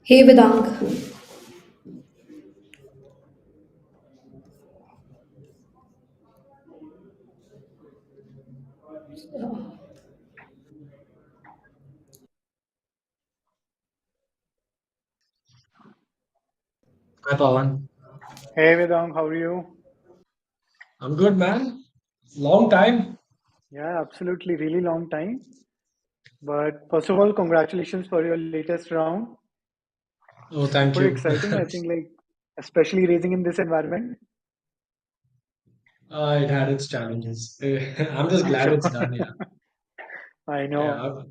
Hey Vedang. Hi, Pawan. Hey Vedang, how are you? I'm good, man. Long time. Yeah, absolutely, really long time. But first of all, congratulations for your latest round. Oh, thank Super you. exciting, I think, like especially raising in this environment. It had its challenges. I'm just I'm glad sure. it's done. Yeah. I Yeah. know.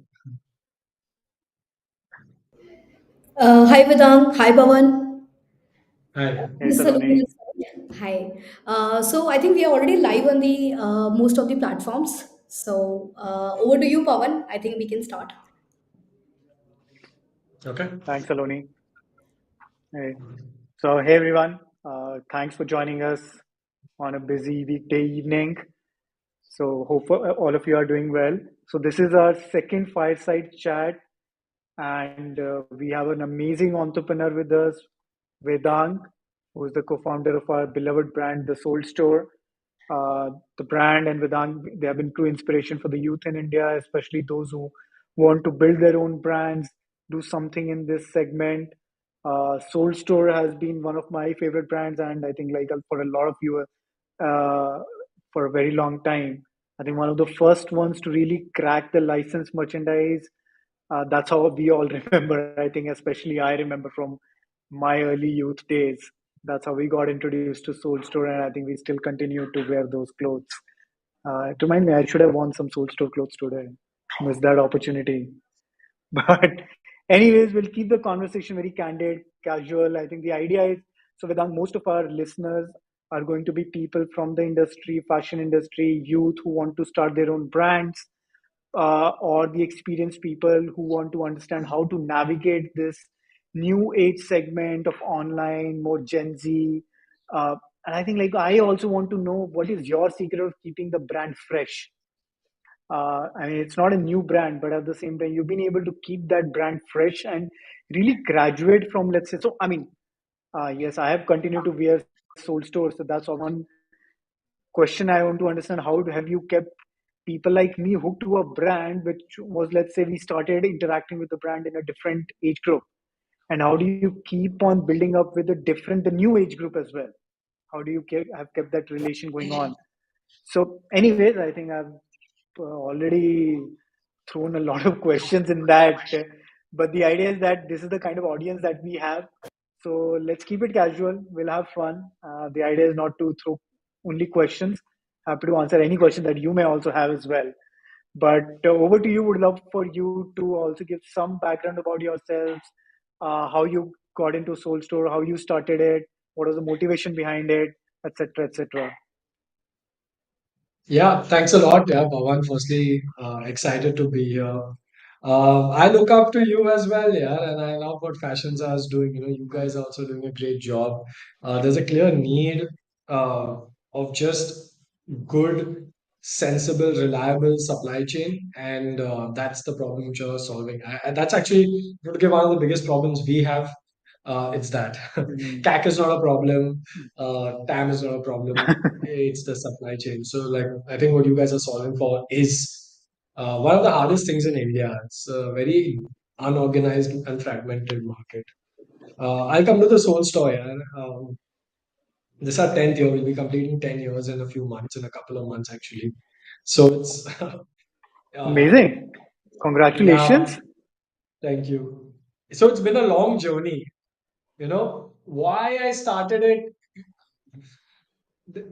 Hi Vedang. Hi Pawan. Hi. Hey This is Saloni Saloni. this side. Hi. So I think we are already live on the most of the platforms. So over to you, Pawan. I think we can start. Okay. Thanks, Saloni. Hey. So, hey everyone. Thanks for joining us on a busy weekday evening. So, hope all of you are doing well. So, this is our second fireside chat, and we have an amazing entrepreneur with us, Vedang, who is the co-founder of our beloved brand, the Soul Store. The brand and Vedang, they have been true inspiration for the youth in India, especially those who want to build their own brands, do something in this segment. Soul Store has been one of my favorite brands, and I think like for a lot of you, uh, for a very long time. I think one of the first ones to really crack the licensed merchandise. That's how we all remember. I think, especially I remember from my early youth days. That's how we got introduced to Soul Store, and I think we still continue to wear those clothes. To remind me, I should have worn some Soul Store clothes today. Missed that opportunity. But, anyways, we'll keep the conversation very candid, casual. I think the idea is so, Vedant, most of our listeners are going to be people from the industry, fashion industry, youth who want to start their own brands, or the experienced people who want to understand how to navigate this new age segment of online, more Gen Z. Uh, and I think like I also want to know what is your secret of keeping the brand fresh. I mean, it's not a new brand, but at the same time, you've been able to keep that brand fresh and really graduate from, let's say, so I mean, yes, I have continued to wear Soul Store, so that's one question I want to understand. How have you kept people like me hooked to a brand which was, let's say, we started interacting with the brand in a different age group, and how do you keep on building up with the new age group as well? How do you have kept that relation going on? So, anyways, I think I've already thrown a lot of questions in that, but the idea is that this is the kind of audience that we have. So let's keep it casual. We'll have fun. The idea is not to throw only questions. Happy to answer any question that you may also have as well. But over to you. Would love for you to also give some background about yourselves, how you got into Soul Store, how you started it, what was the motivation behind it, etc., etc. Yeah. Thanks a lot. Yeah, Pawan. Firstly, excited to be here. I look up to you as well, yeah, and I love what Fashinza is doing. You guys are also doing a great job. There's a clear need uh, of just good, sensible, reliable supply chain, and that's the problem which you're solving. And that's actually going to give one of the biggest problems we have. It's that Mm. CAC is not a problem, TAM is not a problem. It's the supply chain. So, like, I think what you guys are solving for is one of the hardest things in India. It's a very unorganized and fragmented market. I'll come to the Soul Store. Yeah. This is our 10th year. We'll be completing 10 years in a few months, in a couple of months, actually. So it's, Amazing. yeah, Congratulations. thank you. So it's been a long journey. Why I started it,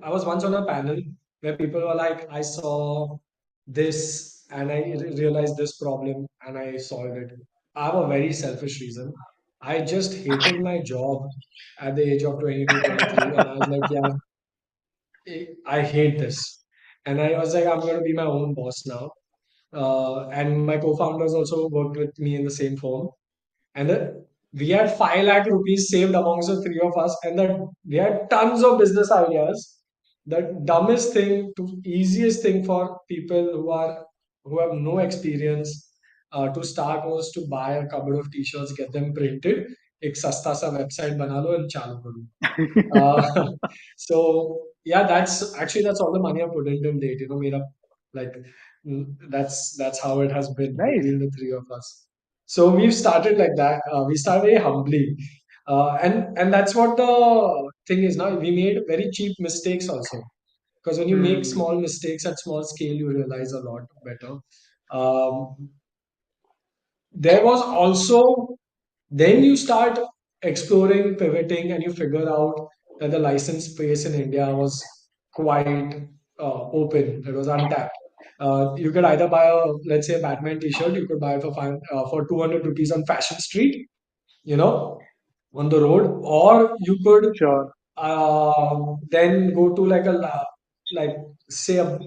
I was once on a panel where people were like, I saw this and I realized this problem and I solved it. I have a very selfish reason. I just hated my job at the age of 22, 23, and I was like, yeah, I hate this. And I was like, I'm going to be my own boss now. And my co-founders also worked with me in the same firm. And we had 5 lakh rupees saved amongst the three of us, and that we had tons of business ideas. The dumbest thing to easiest thing for people who have no experience to start was to buy a cupboard of t-shirts, get them printed, एक सस्ता सा website बना लो और चालू करो. uh, so yeah, that's all the money I put in till date. Made up like that's how it has been Nice. between the three of us. So we've started like that. We started very humbly, and that's what the thing is now. We made very cheap mistakes also, because when you make Hmm. small mistakes at small scale, you realize a lot better. Um, there was also then you start exploring, pivoting, and you figure out that the license space in India was quite open. It was untapped. You could either buy a, let's say, a Batman T-shirt. You could buy it for 200 rupees on Fashion Street, you know, on the road, or you could Sure. then go to like say a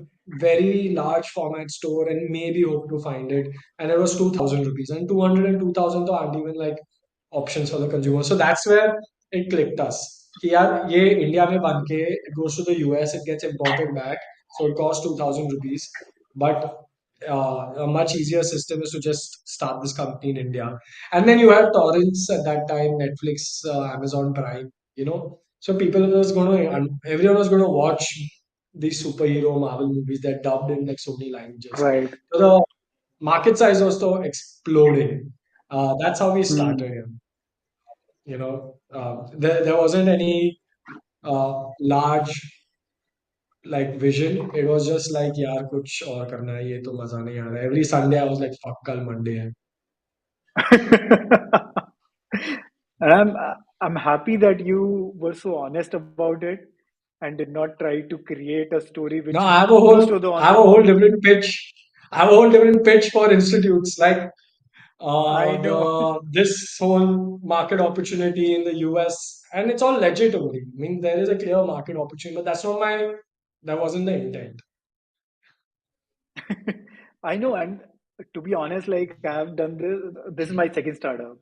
very large format store and maybe hope to find it, and it was 2000 rupees, and 200 and 2000 aren't even like options for the consumer. So that's where it clicked us कि यार ये India में बन के it goes to the US, it gets imported back, so it costs 2000 rupees, but a much easier system is to just start this company in India. And then you had torrents at that time, Netflix, Amazon Prime, so people was going to, and everyone was going to watch these superhero Marvel movies that dubbed in like so many languages. Right. So the market size was so exploding. That's how we started Hmm. here. There wasn't any large like vision. It was just like यार कुछ और करना है, ये तो मजा नहीं आ रहा है. Every Sunday I was like fuck कल Monday है. And I'm happy that you were so honest about it and did not try to create a story No, which most of the I have a whole entrepreneurs. different pitch. I have a whole different pitch for institutes like I know. this whole market opportunity in the US, and it's all legit only. I mean, there is a clear market opportunity, but that wasn't the intent. I know, and to be honest, like I've done this. This is my second startup,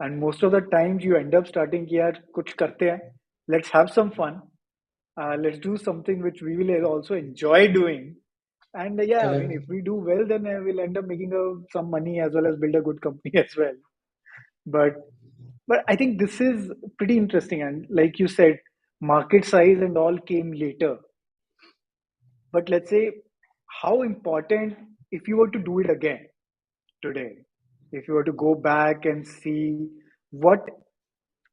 and most of the times you end up starting here. कुछ करते हैं. Let's have some fun. Let's do something which we will also enjoy doing. And yeah, I mean, if Correct. we do well, then we'll end up making some money as well as build a good company as well. But I think this is pretty interesting. And like you said, market size and all came later. But let's say, how important if you were to do it again today, if you were to go back and see what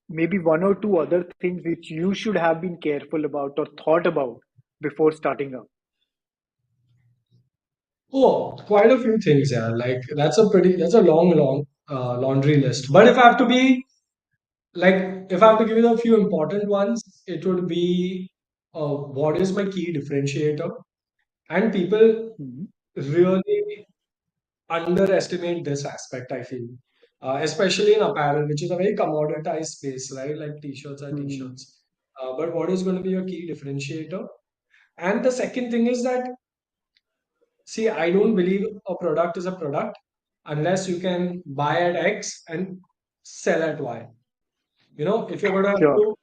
maybe one or two other things which you should have been careful about or thought about before starting up. Oh, quite a few things, yeah. Like that's a long laundry list. But if I have to be if I have to give you a few important ones, it would be what is my key differentiator? And people Mhm. really underestimate this aspect, I feel, especially in apparel, which is a very commoditized space, right? Like t-shirts are Hmm. t-shirts. But what is going to be your key differentiator? And the second thing is that, see, I don't believe a product is a product unless you can buy at X and sell at Y. If you're going to have Sure, to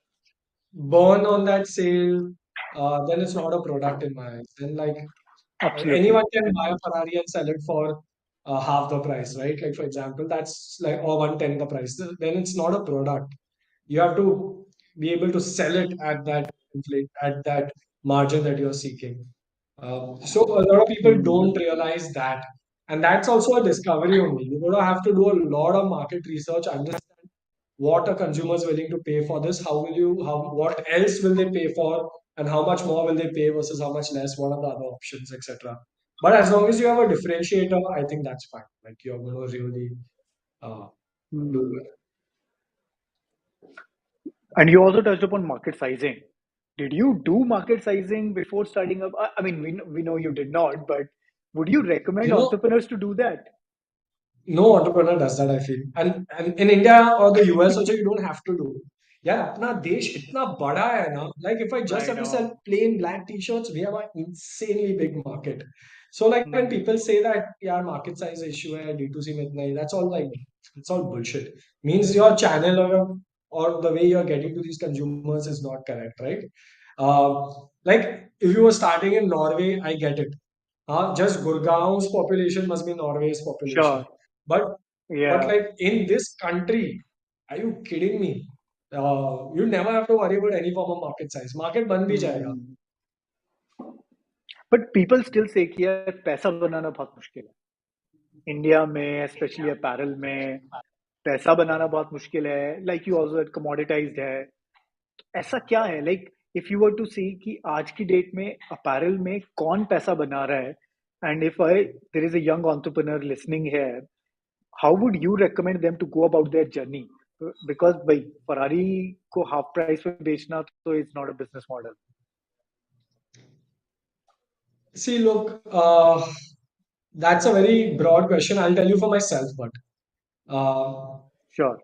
burn on that sale, then it's not a product in my eyes. Then, like, absolutely. anyone can buy a Ferrari and sell it for half the price, right? Like, for example, that's like, or 1/10 the price. Then it's not a product. You have to be able to sell it at that margin that you're seeking. So a lot of people Hmm. don't realize that, and that's also a discovery only. You're gonna have to do a lot of market research, understand what a consumer is willing to pay for this. What else will they pay for, and how much more will they pay versus how much less? What are the other options, etc. But as long as you have a differentiator, I think that's fine. Like you're gonna really uh, do Hmm. well. And you also touched upon market sizing. Did you do market sizing before starting up? I mean, we know you did not, but would you recommend You know, entrepreneurs to do that? no entrepreneur does that, I feel. And in India or the US also, you don't have to do. Yeah, अपना देश इतना बड़ा है ना. Like if I just I have to sell know. plain black t-shirts, we have an insanely big market. So like when Hmm. people say that yeah market size issue है D2C में इतना ही, that's all like it's all bullshit. Means your channel or the way you're getting to these consumers is not correct, right? Like if you were starting in Norway, I get it. Just Gurgaon's population must be Norway's population. Sure. But Yeah. like in this country, Are you kidding me? You never have to worry about any form of market size. Market बन भी जाएगा. Hmm. But people still say कि यार पैसा बनाना बहुत मुश्किल है India में स्पेशली अपैरल में पैसा बनाना बहुत मुश्किल है लाइक यू ऑल्सो कमोडिटाइज्ड है ऐसा क्या है like if you were to see कि आज की डेट में अपैरल में कौन पैसा बना रहा है and if I there is a young entrepreneur listening here how would you recommend them to go about their journey because भाई फरारी को हाफ प्राइस पे बेचना तो it's not a business model See, look, that's a very broad question. I'll tell you for myself, but uh, sure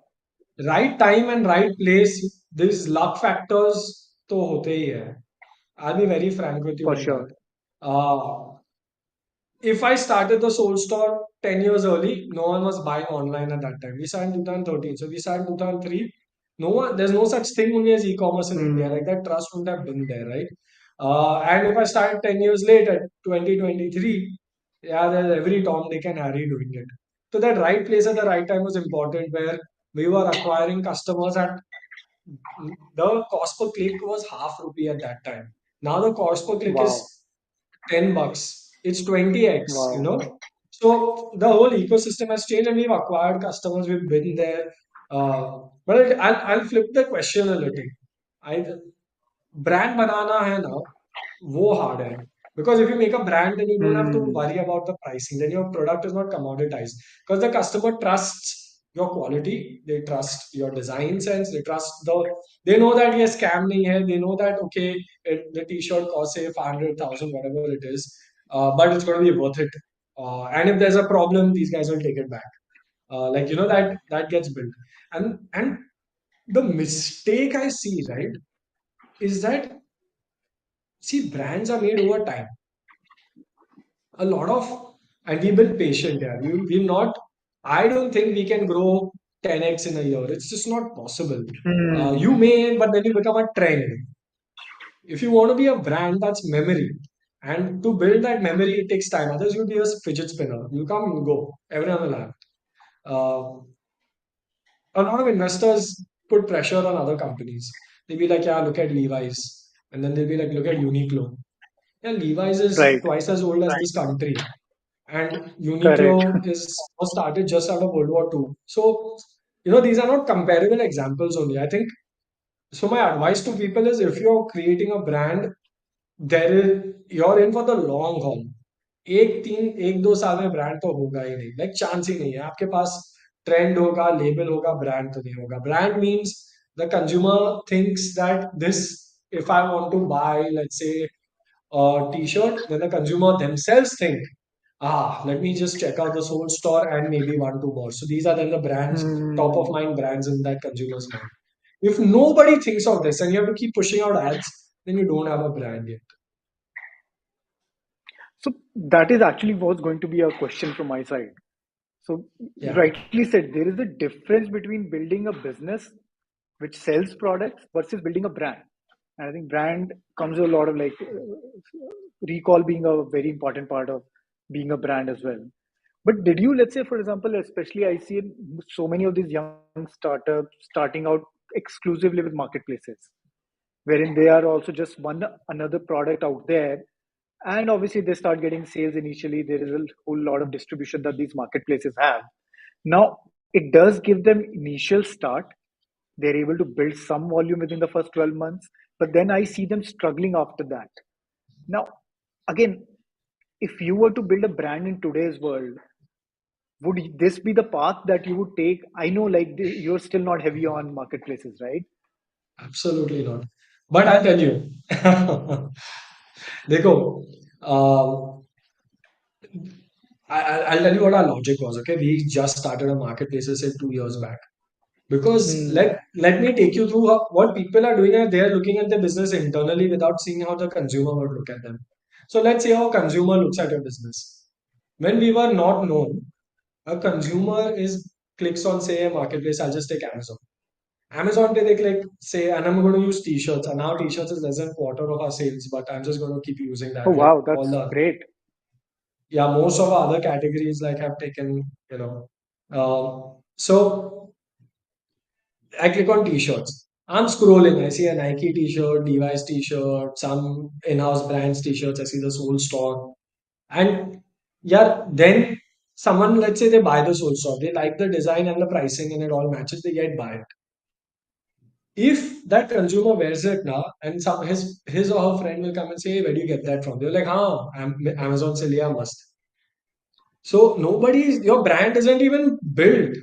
right time and right place, these luck factors तो होते ही है. I'll be very frank with you for on that. Sure If I started the Soul Store 10 years early, no one was buying online at that time. We started in 2013. So we started in 2003. No one, there's no such thing only as e-commerce in India. Like that trust wouldn't have been there, right? And if I started 10 years later, 2023, yeah, there's every Tom, Dick and Harry doing it. So that right place at the right time was important where we were acquiring customers at the cost per click was half rupee at that time. Now the cost per click wow is $10. It's 20x, you wow know. So the whole ecosystem has changed and we've acquired customers, we've been there. But I'll flip the question a little. I brand banana hai na, वो hard है. Because if you make a brand, then you don't have to worry about the pricing. Then your product is not commoditized. Because the customer trusts your quality, they trust your design sense, they trust they know that ये scam नहीं है, they know that okay, the t-shirt costs say 500,000, whatever it is, but it's going to be worth it. And if there's a problem, these guys will take it back. Like you know that gets built. And the mistake I see, right, is that see brands are made over time. A lot of and we've been patient here. We've not I don't think we can grow 10x in a year. It's just not possible. You may, but then you become a trend. If you want to be a brand, that's memory. And to build that memory, it takes time. Others you'll be a fidget spinner. You come, you go. Everyone will have. Uh, a lot of investors put pressure on other companies. They'll be like, yeah, look at Levi's. And then they'll be like, look at Uniqlo. Yeah, Levi's is right twice as old as this country. And correct Uniqlo was started just out of World War II. So, these are not comparable examples only. I think so. My advice to people is if you're creating a brand, you're in for the long haul. एक दो साल में brand तो होगा ही नहीं like chance ही नहीं है आपके पास ट्रेंड होगा लेबल होगा ब्रांड तो नहीं होगा brand means the consumer thinks that this if I want to buy let's say t-shirt, then the consumer themselves think, let me just check out the whole store and maybe one, two more. So these are then the brands, top of mind brands in that consumer's mind. If nobody thinks of this and you have to keep pushing out ads, then you don't have a brand yet. So that is actually was going to be a question from my side. So Yeah, rightly said, there is a difference between building a business which sells products versus building a brand. And I think brand comes with a lot of like recall being a very important part of being a brand as well. But did you, let's say, for example, especially I see so many of these young startups starting out exclusively with marketplaces, wherein they are also just one another product out there and obviously they start getting sales initially there is a whole lot of distribution that these marketplaces have now it does give them initial start they're able to build some volume within the first 12 months but then I see them struggling after that now again if you were to build a brand in today's world would this be the path that you would take I know like you're still not heavy on marketplaces right absolutely not. But I'll tell you. देखो, I'll tell you what our logic was. Okay, we just started a marketplace say 2 years back. Because hmm. let me take you through what people are doing. They are looking at their business internally without seeing how the consumer would look at them. So let's say how a consumer looks at your business. When we were not known, a consumer is clicks on say a marketplace. I'll just take Amazon. Amazon they click say, and I'm going to use t-shirts. And now t-shirts is less than quarter of our sales, but I'm just going to keep using Oh that. Like wow all that's the great yeah, most of our other categories like have taken. So I click on t-shirts. I'm scrolling. I see a Nike t-shirt, Levi's t-shirt, some in-house brands t-shirts. I see the Soul Store, and yeah, then someone, let's say they buy the Soul Store. They like the design and the pricing, and it all matches. They get buy it. If that consumer wears it now, and his or her friend will come and say, hey, where do you get that from? They're like, "हाँ, Amazon se liya must." So your brand isn't even built,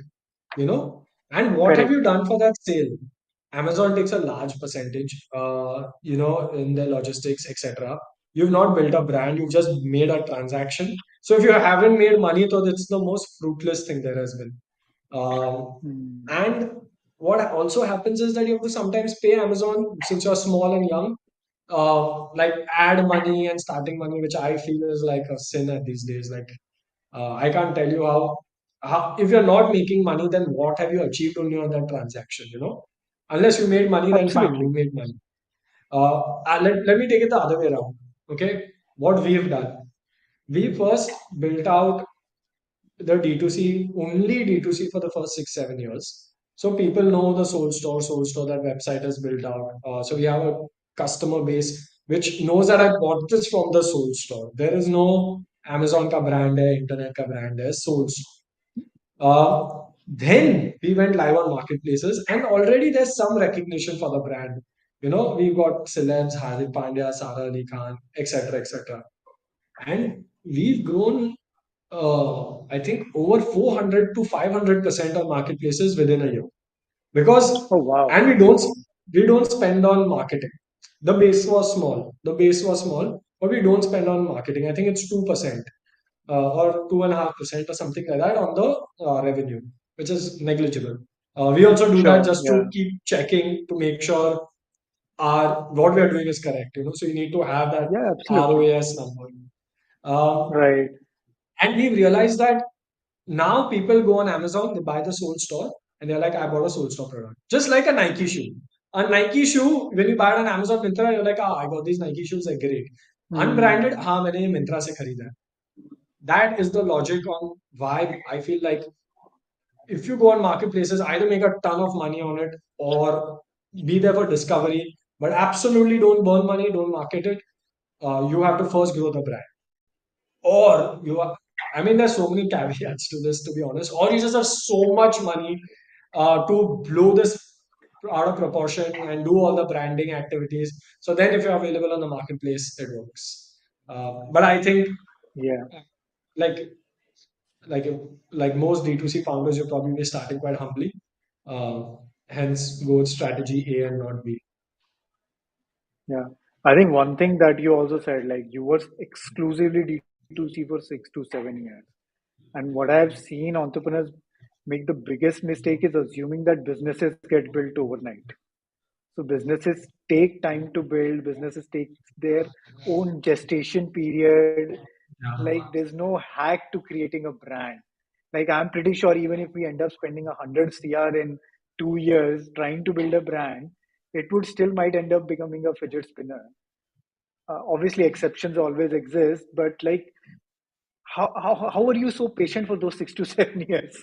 you know. And what have you Correct. done for that sale? Amazon takes a large percentage, in their logistics, etc. You've not built a brand, you've just made a transaction. So if you haven't made money, so it's the most fruitless thing there has been. Um, Mm. and what also happens is that you have to sometimes pay Amazon since you're small and young, like ad money and starting money, which I feel is like a sin at these days. Like I can't tell you how if you're not making money, then what have you achieved only on that transaction? Unless you made money, then fine, you Absolutely. made money. Let me take it the other way around. Okay, what we've done, we first built out the D2C, only D2C for the first 6 7 years. So people know the Soul Store, that website is built out. So we have a customer base which knows that I bought this from the Soul Store. There is no Amazon ka brand hai, internet ka brand hai, Soul Store. Then we went live on marketplaces, and already there's some recognition for the brand. We've got celebs, Hardik Pandya, Sara Ali Khan, etc., etc. And we've grown, I think, over 400 to 500% on marketplaces within a year. Because, Oh, wow. and we don't spend on marketing. The base was small. But we don't spend on marketing. I think it's 2%, or 2.5% or something like that on the revenue, which is negligible. We also do that Sure. just to Yeah. keep checking to make sure our what we are doing is correct. So you need to have that Yeah, absolutely. ROAS number. Um, Right. and we realized that now people go on Amazon, they buy the Soul Store, and they're like, I bought a Soul Store product. Just like a Nike shoe. A Nike shoe, when you buy it on Amazon Myntra, you're like, I got these Nike shoes, they're great. Unbranded, Hmm. मैंने ये Myntra से खरीदा है. That is the logic on why I feel like if you go on marketplaces, either make a ton of money on it or be there for discovery, but absolutely don't burn money, don't market it. You have to first grow the brand. Or you are, I mean, there's so many caveats to this, to be honest. Or you just have so much money to blow this out of proportion and do all the branding activities. So then, if you're available on the marketplace, it works. But I think, Yeah. like like like most D2C founders, you're probably starting quite humbly. Uh, Hence, go with strategy A and not B. Yeah. I think one thing that you also said, like you were exclusively D2C for 6 to 7 years. And what I have seen entrepreneurs make the biggest mistake is assuming that businesses get built overnight. So businesses take time to build, businesses take their own gestation period. Like Yeah. there's no hack to creating a brand. Like I'm pretty sure even if we end up spending 100 CR in 2 years trying to build a brand, it would still might end up becoming a fidget spinner. Obviously exceptions always exist, but like how are you so patient for those 6 to 7 years?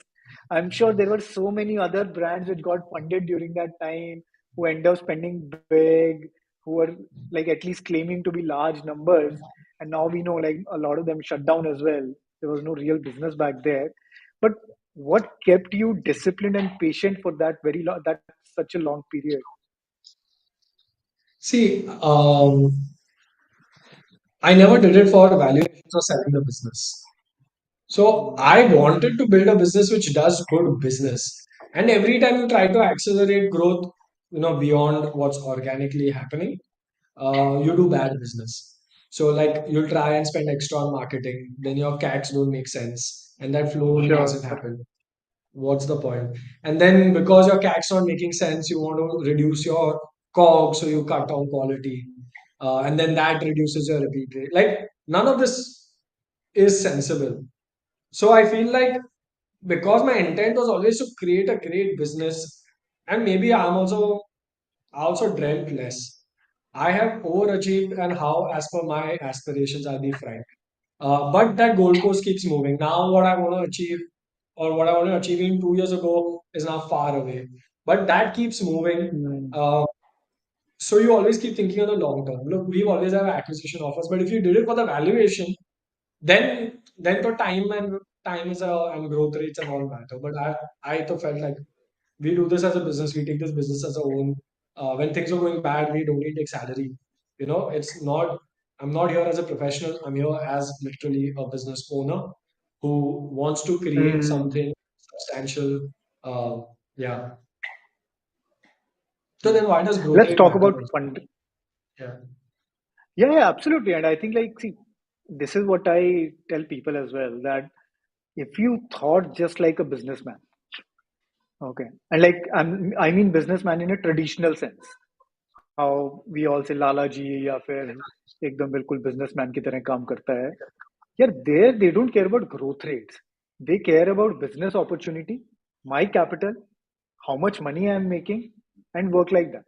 I'm sure there were so many other brands which got funded during that time who end up spending big, who were like at least claiming to be large numbers. And now we know like a lot of them shut down as well. There was no real business back there. But what kept you disciplined and patient for that that such a long period? See, I never did it for valuations or selling the business. So Mm, I wanted to build a business which does good business. And every time you try to accelerate growth, beyond what's organically happening, you do bad business. So like you'll try and spend extra on marketing, then your CACs don't make sense, and that flow sure. doesn't happen. What's the point? And then because your CAC's not making sense, you want to reduce your COG, so you cut down quality, and then that reduces your repeat rate. Like none of this is sensible. So I feel like because my intent was always to create a great business, and maybe I also dreamt less. I have overachieved, and how, as per my aspirations, I'll be frank. But that goalpost keeps moving. Now, what I want to achieve, or what I want to achieve in 2 years ago, is now far away. but that keeps moving. Hmm. Uh, so you always keep thinking on the long term. Look, we always have acquisition offers, but if you did it for the valuation, then the time is and growth rates and all matter. But I to felt like we do this as a business. We take this business as our own. When things are going bad, we don't take salary. It's not. I'm not here as a professional. I'm here as literally a business owner who wants to create Hmm. something substantial. Uh, yeah. So then, why does growth Let's rate talk matter? about Also? fund. Yeah. Yeah, yeah, absolutely. And I think, like, see, this is what I tell people as well, that if you thought just like a businessman, okay, and like I mean businessman in a traditional sense, how we all say Lala ji या फिर एकदम बिल्कुल businessman की तरह काम करता है. Yeah, there they don't care about growth rates. They care about business opportunity, my capital, how much money I am making, and work like that.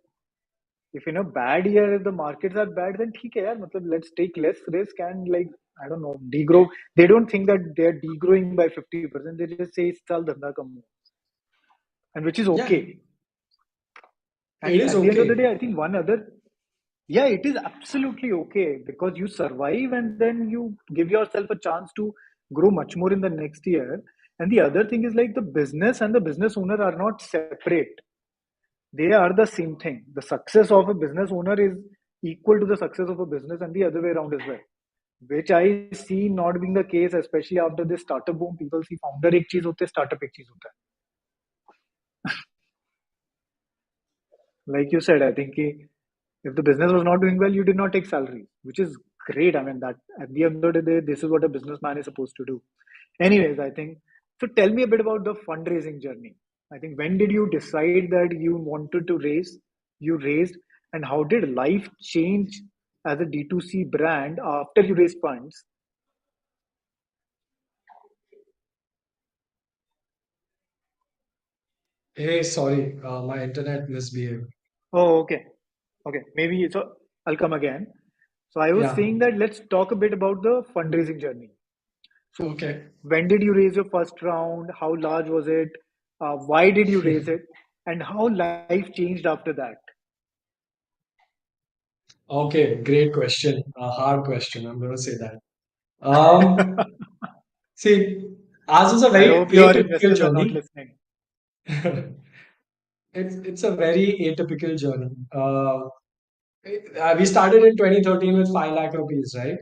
If in a bad year the markets are bad, then ठीक है यार, मतलब let's take less risk and like I don't know degrow. They don't think that they're degrowing by 50%. They just say चल धंधा कम हो, and which is Yeah. okay. It And is at the end of the okay. day, I think one other, yeah, it is absolutely okay because you survive and then you give yourself a chance to grow much more in the next year. And the other thing is like the business and the business owner are not separate. They are the same thing. The success of a business owner is equal to the success of a business and the other way around as well. Which I see not being the case, especially after this startup boom. People see founder एक चीज होते startup एक चीज होता है. Like you said, I think if the business was not doing well, you did not take salary, which is great. I mean, that at the end of the day, this is what a businessman is supposed to do. Anyways, I think so. Tell me a bit about the fundraising journey. I think when did you decide that you wanted to raise? You raised, and how did life change as a D2C brand after you raised funds? Hey, sorry, my internet misbehaved. Oh, okay. Okay. Maybe so I'll come again. So I was Yeah. saying that let's talk a bit about the fundraising journey. So, Okay. when did you raise your first round? How large was it? Why did you raise it? And how life changed after that? Okay, great question. A hard question. I'm going to say that. Um, See, ours is a I very hope your atypical investors are not journey. listening. It's a very atypical journey. We started in 2013 with 5 lakh rupees, right?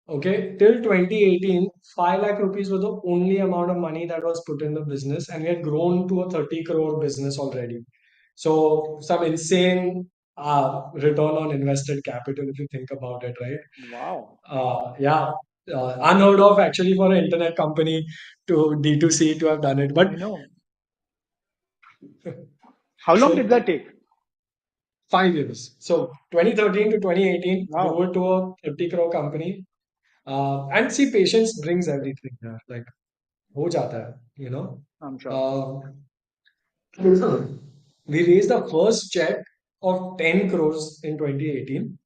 Okay, till 2018, 5 lakh rupees was the only amount of money that was put in the business, and we had grown to a 30 crore business already. So, some insane return on invested capital if you think about it, right? Wow. Yeah, unheard of actually for an internet company to D2C to have done it. But I know. How long did so that take? 5 years. So 2013 to 2018 grew Wow. it to a 50 crore company. And see, patience brings everything. Yeah. Like, हो जाता है, you know. I'm sure. Uh, we raised the first check of 10 crores in 2018.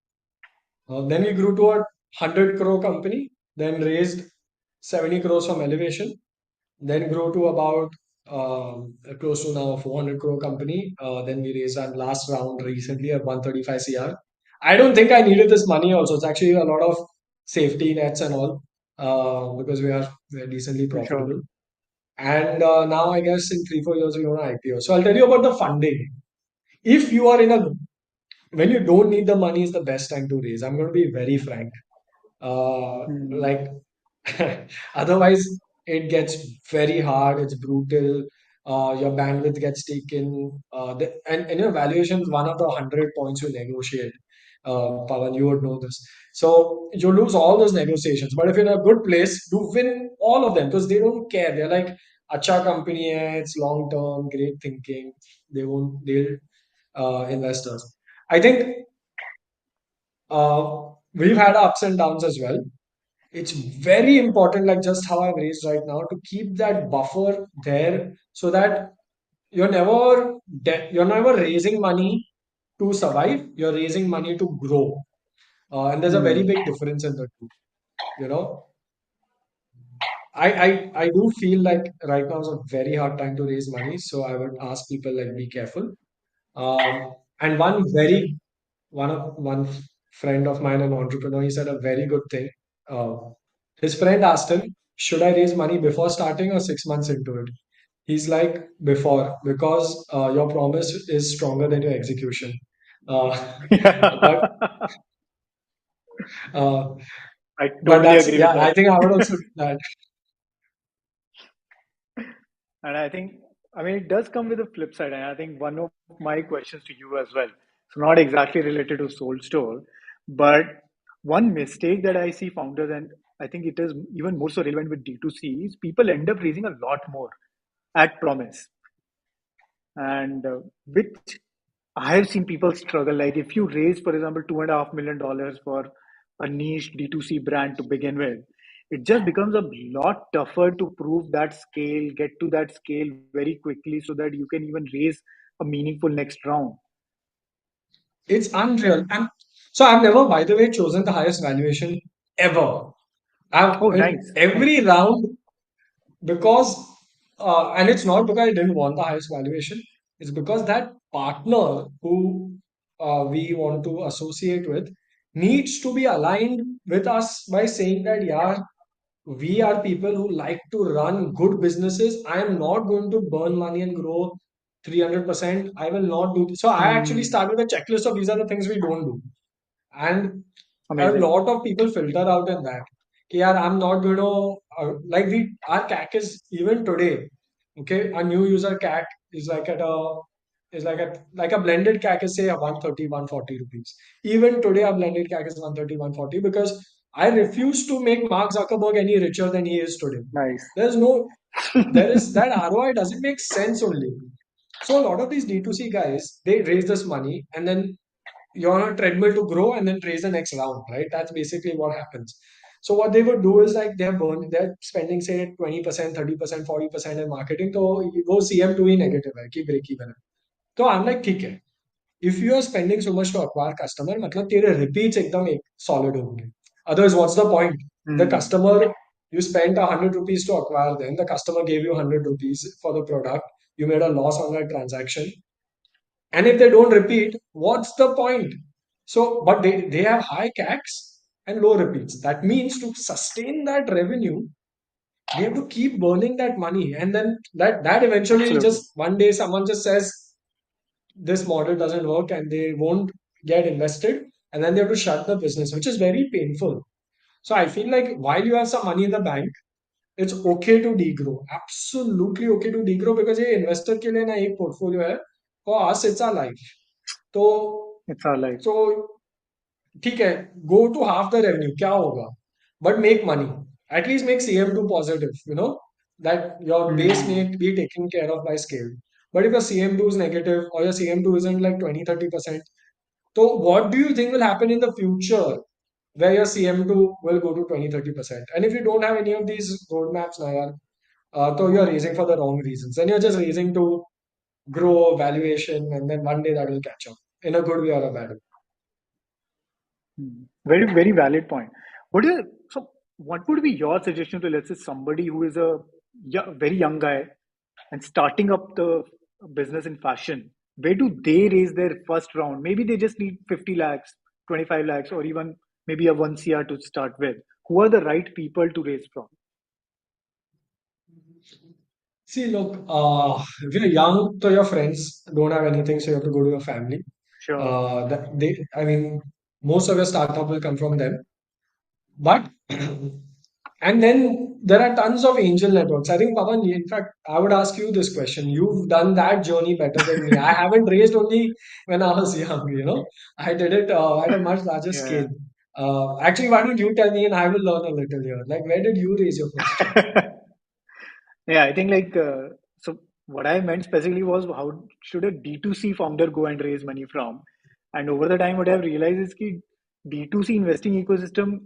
Then we grew to a 100 crore company, then raised 70 crores from elevation, then grew to about close to now a 400 crore company. Then we raised our last round recently at 135 CR. I don't think I needed this money also. It's actually a lot of safety nets and all because we're decently I'm sure. profitable. And now I guess in 3 4 years we want to IPO. So I'll tell you about the funding. If you are in a when you don't need the money is the best time to raise. I'm going to be very frank. Hmm. Like otherwise it gets very hard, it's brutal, your bandwidth gets taken, and your valuation is one of the 100 points you negotiate. Pawan, you would know this. So you lose all those negotiations, but if you're in a good place you win all of them because they don't care. They're like, acha company hai, it's long term, great thinking. They'll investors. I think we've had ups and downs as well. It's very important, like just how I've raised right now, to keep that buffer there so that you're never raising money to survive. You're raising money to grow, and there's a very Hmm. big difference in the two. You know, I do feel like right now is a very hard time to raise money. So I would ask people like be careful. And one friend of mine, an entrepreneur, he said a very good thing. Uh, his friend asked him, "Should I raise money before starting or 6 months into it?" He's like, "Before, because your promise is stronger than your execution." Uh, but uh, I but totally that's agree yeah. with I that. think I would also do that. And I think, I mean, it does come with a flip side. And I think one of my questions to you as well, so not exactly related to Soul Store, but one mistake that I see founders, and I think it is even more so relevant with D2C, is people end up raising a lot more at promise. And which I have seen people struggle. Like if you raise, for example, $2.5 million for a niche D2C brand to begin with, it just becomes a lot tougher to prove that scale, get to that scale very quickly so that you can even raise a meaningful next round. It's unreal. And so I've never, by the way, chosen the highest valuation ever. I've Oh, in nice, every nice, round because, and it's not because I didn't want the highest valuation. It's because that partner who we want to associate with needs to be aligned with us by saying that, yeah, we are people who like to run good businesses. I am not going to burn money and grow 300%. I will not do this. So I actually Hmm, started a checklist of these are the things we don't do. And a amazing, lot of people filter out in that. कि यार, I'm not going to like we our CAC is even today. Okay, a new user CAC is like at a is like a blended CAC is say 130, 140 rupees. Even today, our blended CAC is 130, 140 because I refuse to make Mark Zuckerberg any richer than he is today. nice. There's no there is that ROI doesn't make sense only. So a lot of these D2C guys, they raise this money and then you're on a treadmill to grow and then raise the next round, right? That's basically what happens. So what they would do is like they're spending say 20%, 30%, 40% in marketing. So वो CM2 ही negative है कि break even है. तो I'm like ठीक है. If you are spending so much to acquire customer, मतलब तेरे repeats एकदम एक solid होंगे. Otherwise, what's the point? The Hmm, customer you spent 100 rupees to acquire them. The customer gave you 100 rupees for the product. You made a loss on that transaction. And if they don't repeat, what's the point? So, but they have high CACs and low repeats. That means to sustain that revenue, they have to keep burning that money. And then that eventually absolutely. just one day someone just says this model doesn't work and they won't get invested. And then they have to shut the business, which is very painful. So I feel like while you have some money in the bank, it's okay to degrow. Absolutely okay to degrow because ये investor के लिए ना एक portfolio है. For us, it's our life. तो It's our life. so ठीक है go to half the revenue क्या होगा but make money at least make CM2 positive that your base may Hmm, be taken care of by scale but if your CM2 is negative or your CM2 isn't like 20-30%, so what do you think will happen in the future where your CM2 will go to 20-30%? And if you don't have any of these roadmaps now yaar, so you're raising for the wrong reasons and you're just raising to grow valuation and then one day that will catch up in a good way or a bad way. very, very valid point. What is so? What would be your suggestion to, let's say, somebody who is a very young guy and starting up the business in fashion? Where do they raise their first round? Maybe they just need 50 lakhs, 25 lakhs, or even maybe a 1 CR to start with. Who are the right people to raise from? See, look, if you're young, so your friends don't have anything, so you have to go to your family. Sure. I mean, most of your startup will come from them. But, and then there are tons of angel networks. I think, Pawan, in fact, I would ask you this question. You've done that journey better than me. I haven't raised only when I was young. I did it at a much larger scale. Yeah. Actually, why don't you tell me and I will learn a little here. Like, where did you raise your first check? Yeah, I think like so. What I meant specifically was how should a D2C founder go and raise money from? And over the time, what I've realized is that D2C investing ecosystem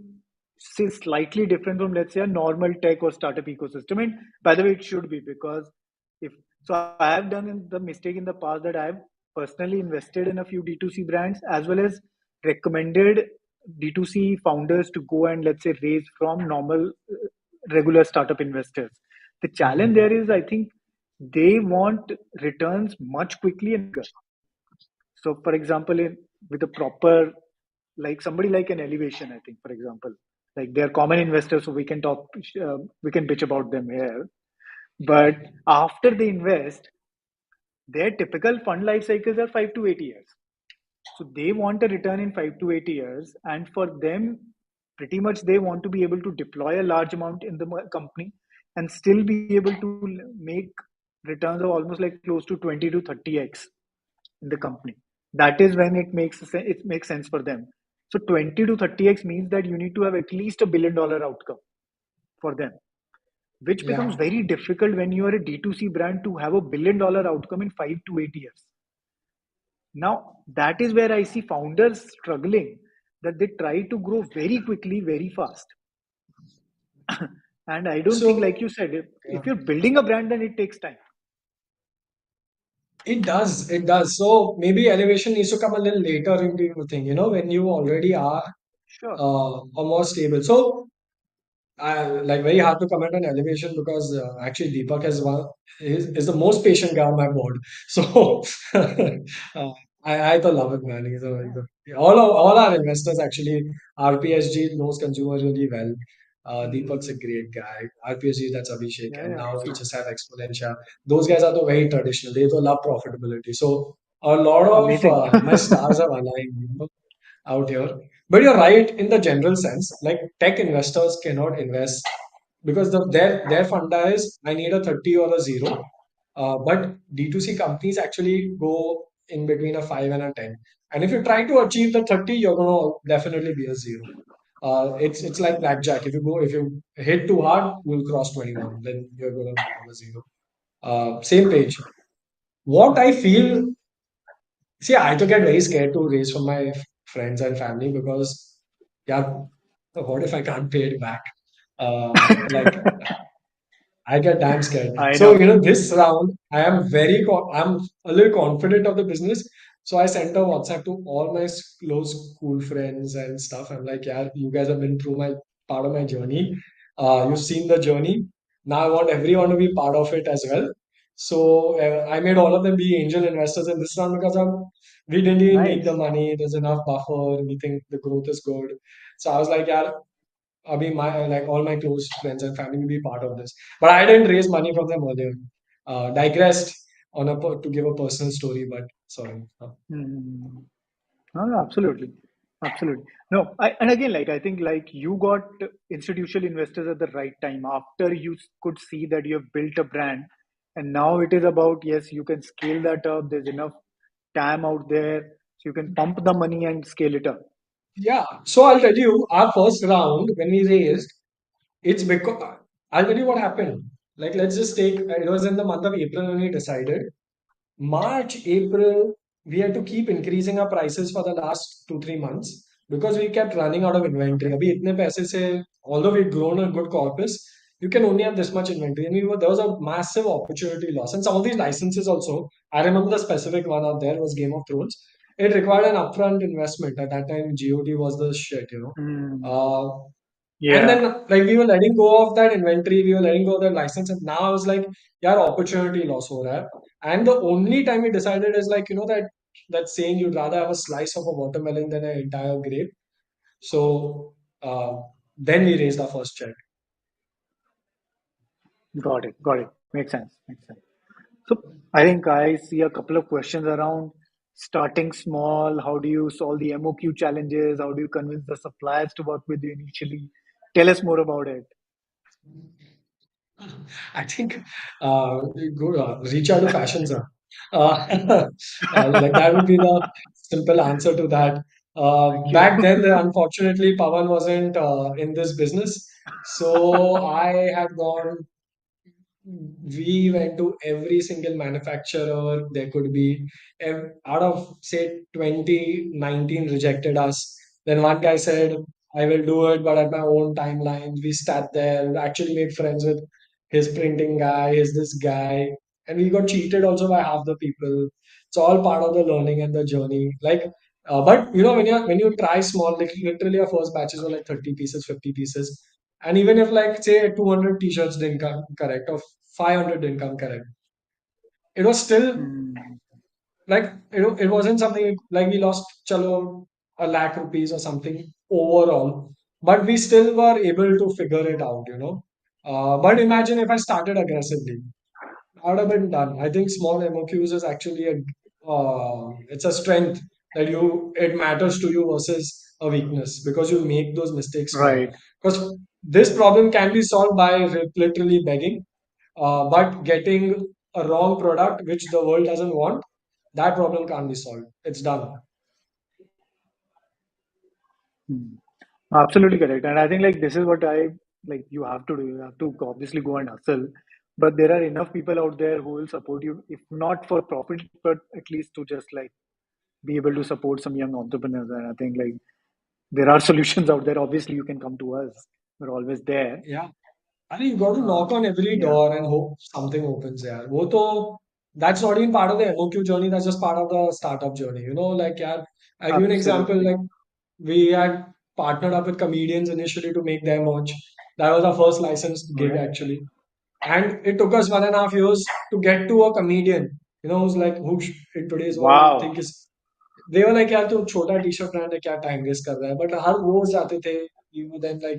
is slightly different from, let's say, a normal tech or startup ecosystem. And by the way, it should be because if so, I have done the mistake in the past that I've personally invested in a few D2C brands as well as recommended D2C founders to go and, let's say, raise from normal regular startup investors. The challenge there is, I think, they want returns much quickly and bigger. So, for example, with a proper, like somebody like an elevation, I think, for example, like they're common investors, so we can talk, we can bitch about them here. But after they invest, their typical fund life cycles are 5 to 8 years. So they want a return in 5 to 8 years, and for them, pretty much they want to be able to deploy a large amount in the company and still be able to make returns of almost like close to 20 to 30x in the company. That is when it makes sense for them. So 20 to 30x means that you need to have at least $1 billion outcome for them, which becomes Yeah. very difficult when you are a D2C brand to have $1 billion outcome in 5 to 8 years. Now, that is where I see founders struggling, that they try to grow very quickly, very fast. And I don't think, So like you said, yeah, if you're building a brand, then it takes time. it does. It does. So maybe elevation needs to come a little later into your thing, when you already are Sure. almost stable. So I like very hard to comment on elevation because actually Deepak is the most patient guy on my board. So I to love it, man. All our investors actually RPSG knows consumer really well. Deepak's a Hmm. great guy. RPSG, that's Abhishek, Yeah, and yeah, now we absolutely. just have Exponentia. Those guys are the very traditional. They do love profitability. So a lot of Amazing. my stars are aligned. Out here. But you're right in the general sense. Like tech investors cannot invest because their funda is I need a 30 or a zero. But D2C companies actually go in between a 5 and a 10. And if you try to achieve the 30, you're going to definitely be a zero. It's like blackjack. If you hit too hard, you'll cross 21. Then you're going to become a zero. Same page. What I feel, see, I to get very scared to raise from my friends and family because, yeah, what if I can't pay it back? Like I get damn scared. I So, know. this round, I'm a little confident of the business. So I sent a WhatsApp to all my close school friends and stuff. I'm like, yeah, you guys have been through my part of my journey. You've seen the journey. Now I want everyone to be part of it as well. So I made all of them be angel investors in this round because we didn't even need the Nice. money. There's enough buffer. We think the growth is good. So I was like, yeah, Abhi, like all my close friends and family will be part of this. But I didn't raise money from them earlier. Digressed to give a personal story, but sorry. Hmm. No, no, absolutely. Absolutely. No, and again, like I think like you got institutional investors at the right time after you could see that you have built a brand. And now it is about, yes, you can scale that up. There's enough TAM out there. So you can pump the money and scale it up. Yeah. So I'll tell you, our first round when we raised, it's because I'll tell you what happened. Like let's just take it was in the month of April when we decided. March, April, we had to keep increasing our prices for the last 2, 3 months because we kept running out of inventory. Okay. अभी इतने पैसे से, although we've grown a good corpus, you can only have this much inventory. And there was a massive opportunity loss. And some of these licenses also, I remember the specific one out there was Game of Thrones. It required an upfront investment. At that time, GOD was the shit. Hmm. Uh, and Yeah. then like we were letting go of that inventory, we were letting go of that license, and now I was like, yeah, opportunity loss ho raha hai. And the only time we decided is like, that saying you'd rather have a slice of a watermelon than an entire grape. So then we raised our first check. Got it. Got it. Makes sense. Makes sense. So I think I see a couple of questions around starting small. How do you solve the MOQ challenges? How do you convince the suppliers to work with you initially? Tell us more about it. I think go reach out to Fashinza. Like that would be the simple answer to that. Thank you. Back then, unfortunately, Pawan wasn't in this business, so I had gone we went to every single manufacturer there could be. Out of say 20, 19 rejected us. Then one guy said, I will do it, but at my own timeline. We sat there, actually made friends with his printing guy, his this guy, and we got cheated also by half the people. It's all part of the learning and the journey. Like, but when you try small, like literally our first batches were like 30 pieces, 50 pieces. And even if like say 200 t-shirts didn't come correct or 500 didn't come correct, it was still Hmm. like it wasn't something like we lost chalo a lakh rupees or something overall, but we still were able to figure it out. But imagine if I started aggressively, I would have been done. I think small MOQs is actually it's a strength that it matters to you versus a weakness because you make those mistakes small. Right. Because this problem can be solved by literally begging, but getting a wrong product which the world doesn't want, that problem can't be solved. It's done. Hmm. Absolutely correct. And I think like this is what I like you have to do. You have to obviously go and hustle. But there are enough people out there who will support you, if not for profit, but at least to just like be able to support some young entrepreneurs. And I think like there are solutions out there. Obviously, you can come to us. We're always there. Yeah. I mean, you got to Uh, knock on every yeah, door and hope something opens there. That's not even part of the MOQ journey. That's just part of the startup journey. Like, yeah, I'll give you an example. absolutely. Like, we had partnered up with comedians initially to make their merch. That was our first licensed gig, Okay. actually. And it took us 1.5 years to get to a comedian, who's like, in today's world we Wow. think is they were like यार तू छोटा T shirt brand है क्या time waste कर रहा है but हर रोज जाते थे you then like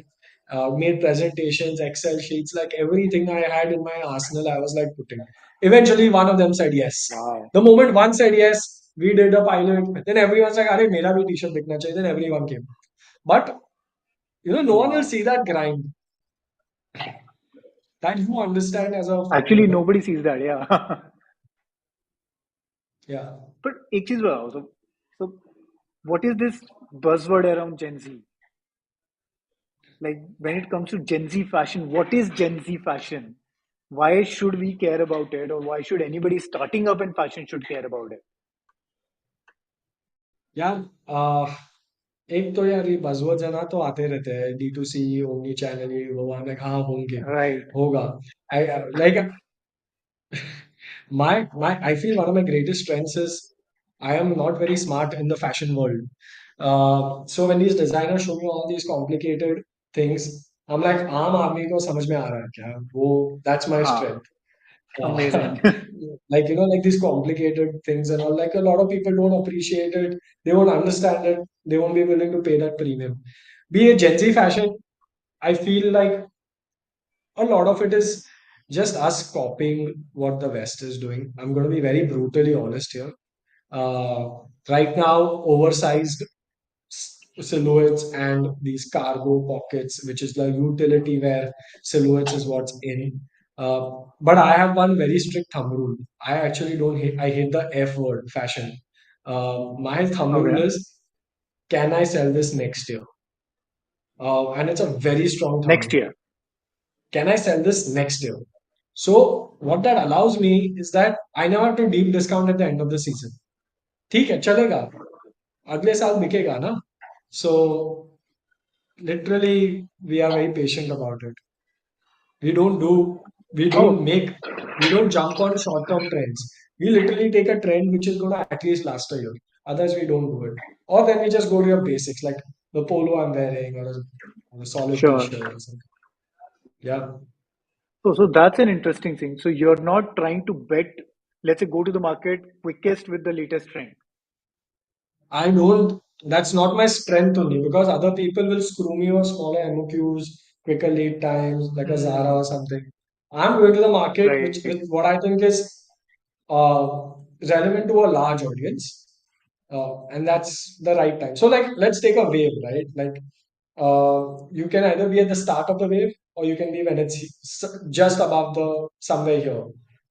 made presentations excel sheets like everything I had in my arsenal I was like putting eventually one of them said yes Wow. the moment one said yes we did a pilot then everyone's like अरे मेरा भी T shirt बिकना चाहिए then everyone came but no one will Wow. see that grind that you understand as a Actually, founder nobody sees that. Yeah. yeah But एक चीज बताओ. So what is this buzzword around Gen Z? Like when it comes to Gen Z fashion, what is Gen Z fashion? Why should we care about it, or why should anybody starting up in fashion should care about it? यार एक तो यार ये buzzwords है ना तो आते रहते हैं D2C ओमनी चैनल ये वो I'm like हाँ होंगे Right. होगा I like my I feel one of my greatest strengths is I am not very smart in the fashion world. So when these designers show me all these complicated things, I'm like आम आदमी को समझ में आ रहा है क्या वो that's my Ah, strength. Uh, amazing. like these complicated things and all. Like a lot of people don't appreciate it. They won't understand it. They won't be willing to pay that premium. Be a Gen Z fashion, I feel like a lot of it is just us copying what the West is doing. I'm going to be very brutally honest here. Uh, right now, oversized silhouettes and these cargo pockets, which is the utility wear silhouettes, is what's in. But I have one very strict thumb rule. I actually don't hate. I hate the F word, fashion. My thumb rule Okay. is, can I sell this next year? And it's a very strong thumb Next rule. year. Can I sell this next year? So what that allows me is that I never have to deep discount at the end of the season. ठीक है चलेगा अगले साल बिकेगा ना so literally we are very patient about it we don't do we don't Oh, make we don't jump on short term trends we literally take a trend which is going to at least last a year otherwise we don't do it or then we just go to your basics like the polo I'm wearing or a solid sure. t-shirt or something yeah So that's an interesting thing. So you're not trying to bet, let's say, go to the market quickest with the latest trend. I don't, that's not my strength only because other people will screw me with smaller MOQs, quicker lead times, like a Zara or Hmm. something. I'm going to the market which Right. with what I think is uh, relevant to a large audience, and that's the right time. So, like, let's take a wave, right? Like, you can either be at the start of the wave or you can be when it's just above the somewhere here.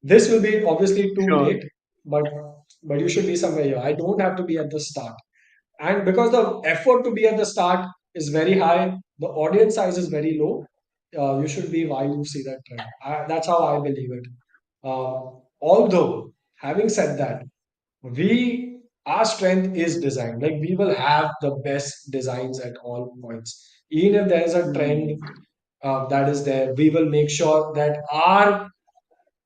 This will be obviously too Sure. late, but you should be somewhere here. I don't have to be at the start. And because the effort to be at the start is very high, the audience size is very low. You should be while you see that trend. That's how I believe it. Although, having said that, our strength is design. Like we will have the best designs at all points. Even if there is a trend Hmm. that is there, we will make sure that our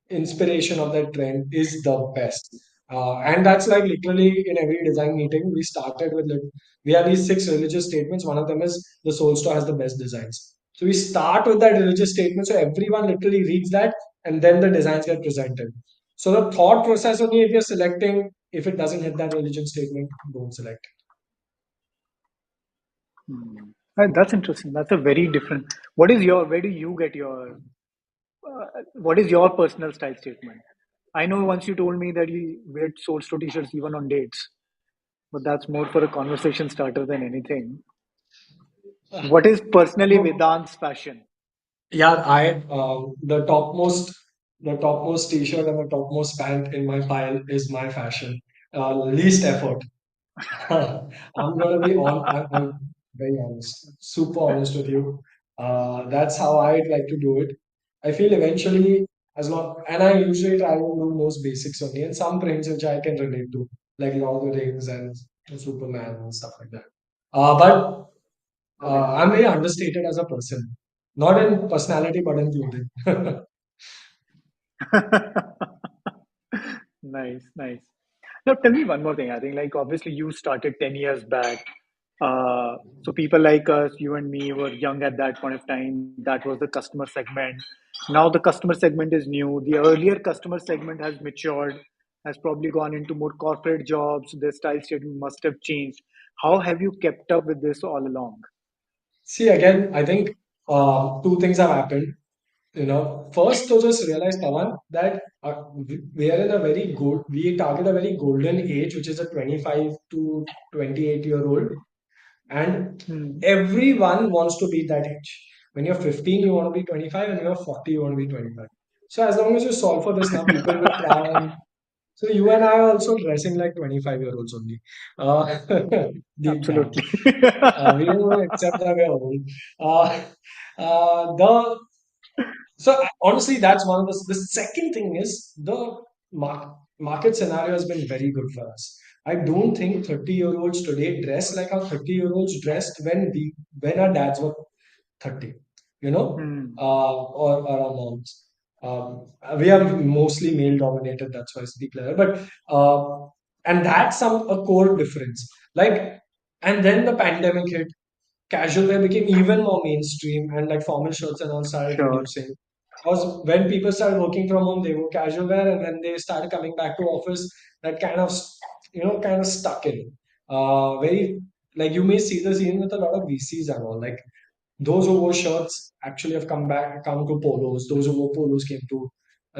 inspiration of that trend is the best. And that's like literally in every design meeting, we started with we have these six religious statements. One of them is the soul store has the best designs. So we start with that religious statement. So everyone literally reads that, and then the designs get presented. So the thought process only, if you're selecting, if it doesn't hit that religion statement, don't select. Hmm. That's interesting. That's a very different. What is your? Where do you get your? What is your personal style statement? I know once you told me that you wear sold store t-shirts even on dates, but that's more for a conversation starter than anything. What is personally No, Vedant's fashion? yeah, the topmost t-shirt and the topmost pant in my pile is my fashion. Least effort. I'm gonna be I'm very honest, super honest with you. That's how I'd like to do it. I feel eventually, as long, and I usually try to do most basics only, and some prints which I can relate to, like Lord of the Rings and Superman and stuff like that. But Okay. I'm very understated as a person, not in personality, but in clothing. Nice, nice. Now, tell me one more thing. I think, like, obviously, you started 10 years back. So, people like us, you and me, were young at that point of time. That was the customer segment. Now, the customer segment is new. The earlier customer segment has matured, has probably gone into more corporate jobs. Their style statement must have changed. How have you kept up with this all along? See, again, I think two things have happened. First to just realize, Pawan, that we are in a very good, we target a very golden age, which is a 25 to 28-year-old, and Hmm. everyone wants to be that age. When you're 15, you want to be 25, and when you're 40, you want to be 25. So as long as you solve for this now, people will try and so you and I are also dressing like 25-year-olds only. Deep down. Absolutely. We don't want to accept that we're old. Uh, the so honestly, that's one of the second thing is the market scenario has been very good for us. I don't think 30-year-olds today dress like how 30-year-olds dressed when our dads were 30, Hmm. or our moms. We are mostly male dominated, that's why it's declared. But and that's a core difference. Like, and then the pandemic hit, casual wear became even more mainstream, and like formal shirts and all started Sure. reducing. Because when people started working from home, they were casual wear, and when they started coming back to office, that kind of stuck in. Very like you may see this even with a lot of VCs and all. Like those who wore shirts actually have come to polos. Those who wore polos came to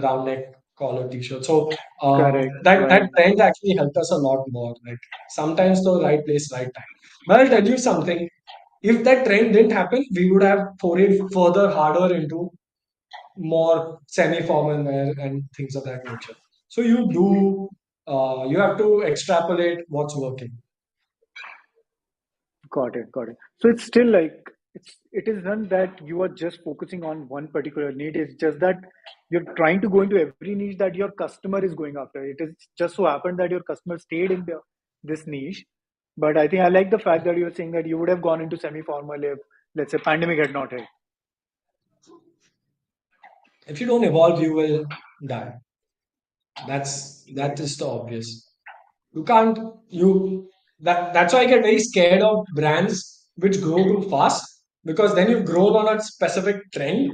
round neck collar t-shirts. So Correct. that Right. trend actually helped us a lot more. Like sometimes the right place, right time. But I'll tell you something. If that trend didn't happen, we would have forayed further harder into more semi-formal wear and things of that nature. So you have to extrapolate what's working. Got it. Got it. So it's still like it is not that you are just focusing on one particular need. It's just that you're trying to go into every niche that your customer is going after. It is just so happened that your customer stayed in this niche. But I think I like the fact that you're saying that you would have gone into semi-formal if, let's say, pandemic had not hit. If you don't evolve, you will die. That Right. is the obvious. You can't you that's why I get very scared of brands which grow too fast, because then you've grown on a specific trend,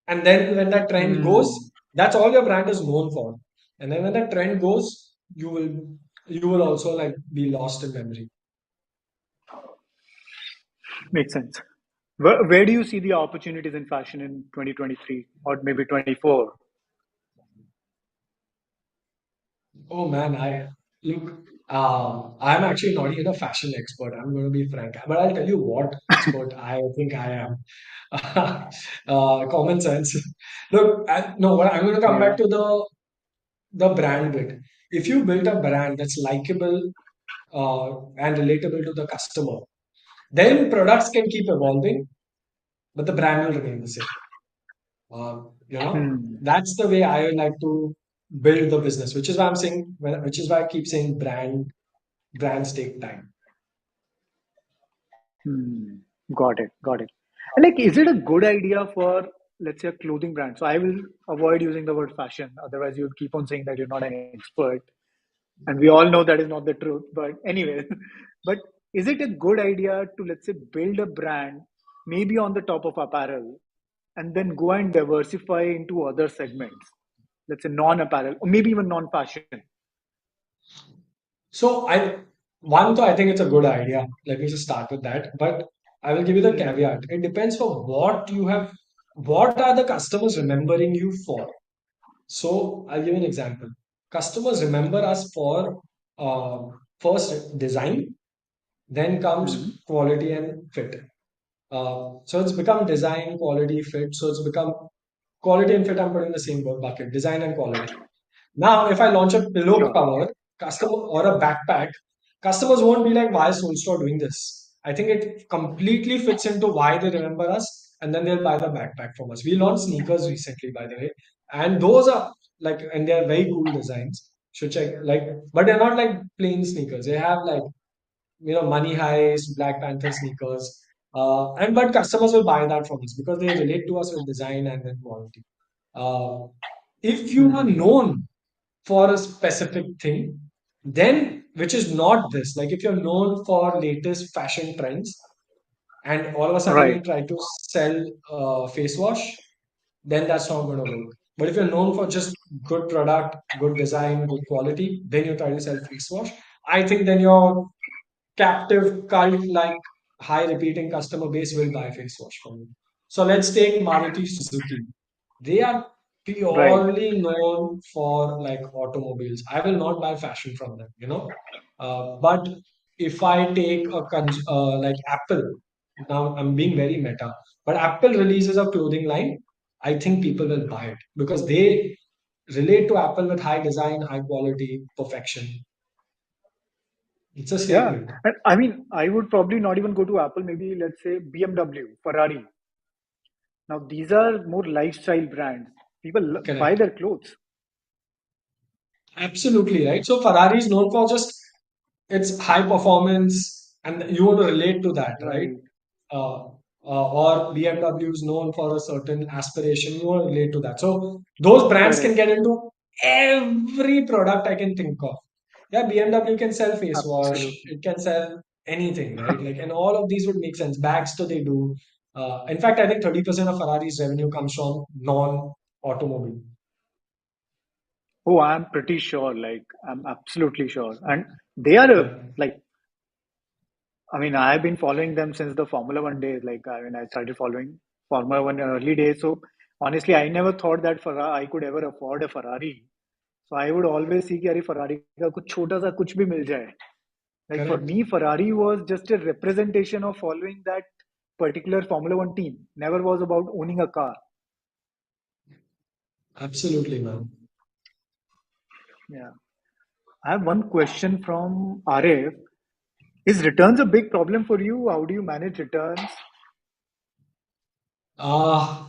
and then when that trend goes, Hmm. that's all your brand is known for. And then when that trend goes, you will also like be lost in memory. Makes sense. Where do you see the opportunities in fashion in 2023 or maybe 24? Oh man, I look. I'm actually not even a fashion expert. I'm going to be frank, but I'll tell you what expert I think I am. Common sense. Look, no, what I'm going to come back Yeah. to the brand bit. If you build a brand that's likable and relatable to the customer, then products can keep evolving, but the brand will remain the same. Hmm. That's the way I like to build the business, which is why I'm saying, which is why I keep saying brands take time. Hmm. Got it. Got it. And like, is it a good idea for, let's say, a clothing brand? So I will avoid using the word fashion. Otherwise, you'll keep on saying that you're not an expert. And we all know that is not the truth. But anyway, but is it a good idea to, let's say, build a brand maybe on the top of apparel, and then go and diversify into other segments, let's say non-apparel or maybe even non-fashion? So one though I think it's a good idea. Let me just start with that. But I will give you the Hmm. caveat. It depends for what you have. What are the customers remembering you for? So I'll give you an example. Customers remember us for first design, then Hmm. comes quality and fit. So it's become design, quality, fit. So it's become quality and fit. I'm putting in the same bucket, design and quality. Now, if I launch a pillow Sure. cover, customer or a backpack, customers won't be like, "Why is Soulstore doing this?" I think it completely fits into why they remember us, and then they'll buy the backpack from us. We launched sneakers recently, by the way, and those are like, and they're very cool designs. Should check like, but they're not like plain sneakers. They have like money heist, Black Panther sneakers, and but customers will buy that from us because they relate to us with design and then quality. Uh, if you are Hmm. known for a specific thing, then which is not this. Like if you're known for latest fashion trends, and all of a sudden you Right. try to sell face wash, then that's not going to work. But if you're known for just good product, good design, good quality, then you try to sell face wash. I think then your captive cult like high repeating customer base will buy face wash from you. So let's take Maruti Suzuki. They are Right. purely known for like automobiles. I will not buy fashion from them. But if I take like Apple, now I'm being very meta, but Apple releases a clothing line, I think people will buy it because they relate to Apple with high design, high quality, perfection. It's a Yeah. statement. And I mean, I would probably not even go to Apple, maybe let's say BMW, Ferrari. Now, these are more lifestyle brands. People buy Correct. their clothes. Absolutely right. So Ferrari is known for just its high performance, and you want to relate to that, right? Right. Uh, or BMW is known for a certain aspiration. You want to relate to that. So those brands can Correct. get into every product I can think of. Yeah, BMW can sell face wash. Absolutely. It can sell anything, right? Like, and all of these would make sense. Bags, too, they do. In fact, I think 30% of Ferrari's revenue comes from non-automobile. Oh, I'm pretty sure. Like, I'm absolutely sure. And they are Yeah, like, I mean, I've been following them since the Formula One days. Like, I mean, I started following Formula One in early days. So honestly, I never thought that I could ever afford a Ferrari. So I would always see कि अरे Ferrari का कुछ छोटा सा कुछ भी मिल जाए. Like for correct. me, Ferrari was just a representation of following that particular Formula One team. Never was about owning a car. Absolutely, man. Yeah. I have one question from Arif. Is returns a big problem for you? How do you manage returns? Uh,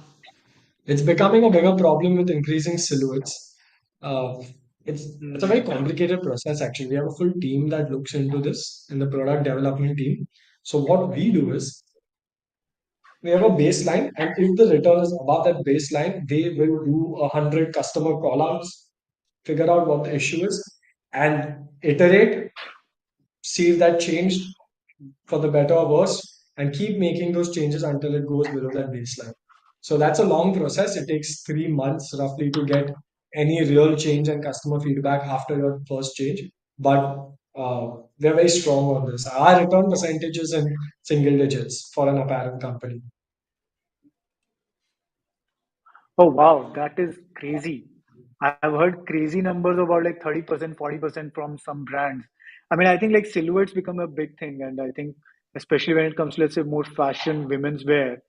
it's becoming a bigger problem with increasing silhouettes. Uh, it's a very Hmm. complicated process actually. We have a full team that looks into this in the product development team. So what we do is we have a baseline, and if the return is above that baseline, they will do 100 customer callouts, figure out what the issue is, and iterate, see if that changed for the better or worse, and keep making those changes until it goes below that baseline. So that's a long process. It takes 3 months roughly to get any real change and customer feedback after your first change. But we're very strong on this. Our return percentage is in single digits for an apparel company. Oh wow, that is crazy. I've heard crazy numbers about like 30%, 40% from some brands. I mean, I think like silhouettes become a big thing, and I think especially when it comes to let's say more fashion, women's wear,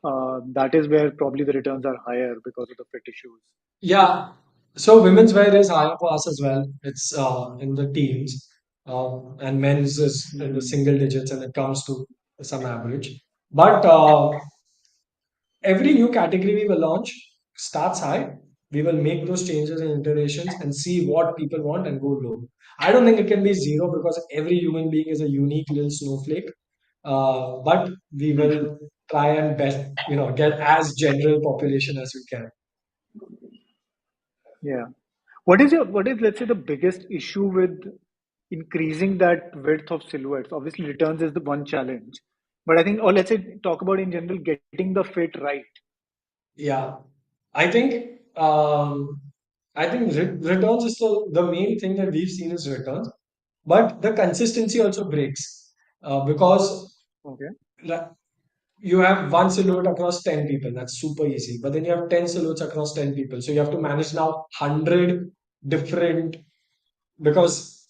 that is where probably the returns are higher because of the fit issues. Yeah. So women's wear is higher for us as well. It's in the teens, and men's is in the Hmm. single digits, and it comes to some average. But every new category we will launch starts high. We will make those changes and iterations and see what people want and go low. I don't think it can be zero because every human being is a unique little snowflake. But we will try and best, get as general population as we can. Yeah. What is let's say the biggest issue with increasing that width of silhouettes? Obviously, returns is the one challenge. But I think, or let's say, talk about in general getting the fit right. Yeah, I think returns is the main thing that we've seen is returns, but the consistency also breaks because Okay. like, you have one silhouette across 10 people. That's super easy. But then you have 10 silhouettes across 10 people. So you have to manage now 100 different, because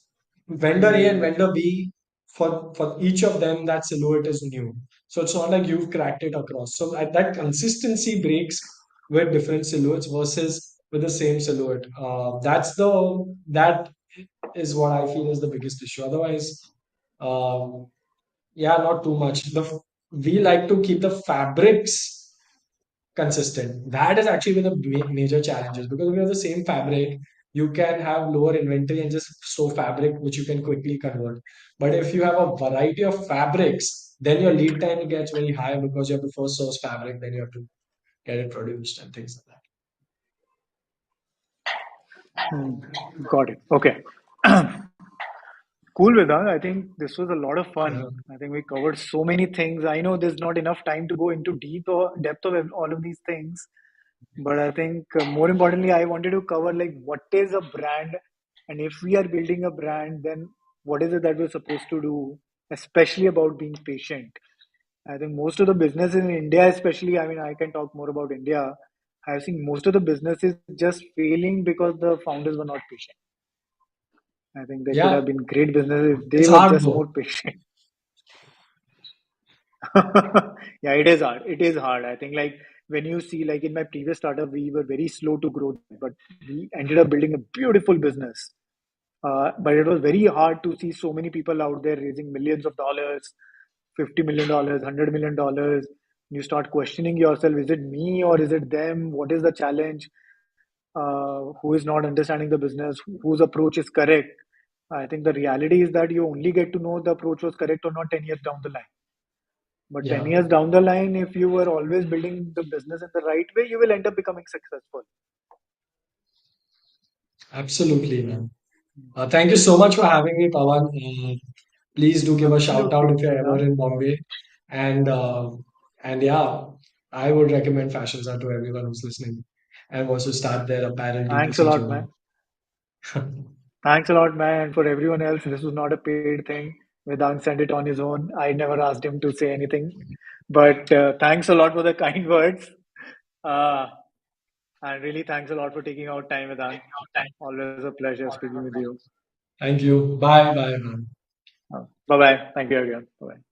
vendor A and Hmm. vendor B, for each of them, that silhouette is new. So it's not like you've cracked it across. So that consistency breaks with different silhouettes versus with the same silhouette. That is what I feel is the biggest issue. Otherwise, um, yeah, not too much. We like to keep the fabrics consistent. That is actually one of the major challenges, because if you have the same fabric, you can have lower inventory and just sew fabric, which you can quickly convert. But if you have a variety of fabrics, then your lead time gets very high because you have to first source fabric, then you have to get it produced and things like Hmm. Got it. Okay. Cool, Vedant. I think this was a lot of that. fun. I think we covered so many things. I know there's not enough time to go into deep or depth of all of these things, but I think more importantly, I wanted to cover like what is a brand, and if we are building a brand, then what is it that we're supposed to do, especially about being patient. I think most of the business in India, especially, I mean, I can talk more about India. I've seen most of the businesses just failing because the founders were not patient. I think they could have Yeah, been great businesses if they it's were hard just though. more patient. Yeah, it is hard. It is hard. I think like when you see like in my previous startup, we were very slow to grow, but we ended up building a beautiful business. But it was very hard to see so many people out there raising millions of dollars, $50 million, $100 million. You start questioning yourself: Is it me or is it them? What is the challenge? Who is not understanding the business? Whose approach is correct? I think the reality is that you only get to know the approach was correct or not 10 years down the line. But 10 Yeah, years down the line, if you were always building the business in the right way, you will end up becoming successful. absolutely, man. Thank you so much for having me, Pawan. Please do give a shout out Absolutely, if you're ever Vedant. in Bombay. And yeah, I would recommend Fashinza to everyone who's listening and wants to start their apparel Thanks a D2C lot, journey. man. Thanks a lot, man. And for everyone else, this was not a paid thing. Vedant sent it on his own. I never asked him to say anything. But thanks a lot for the kind words. Uh, and really, thanks a lot for taking out time, Vedant. Always a pleasure speaking with you. Thank you. Bye. Bye, man. Bye bye. Thank you again. Bye bye.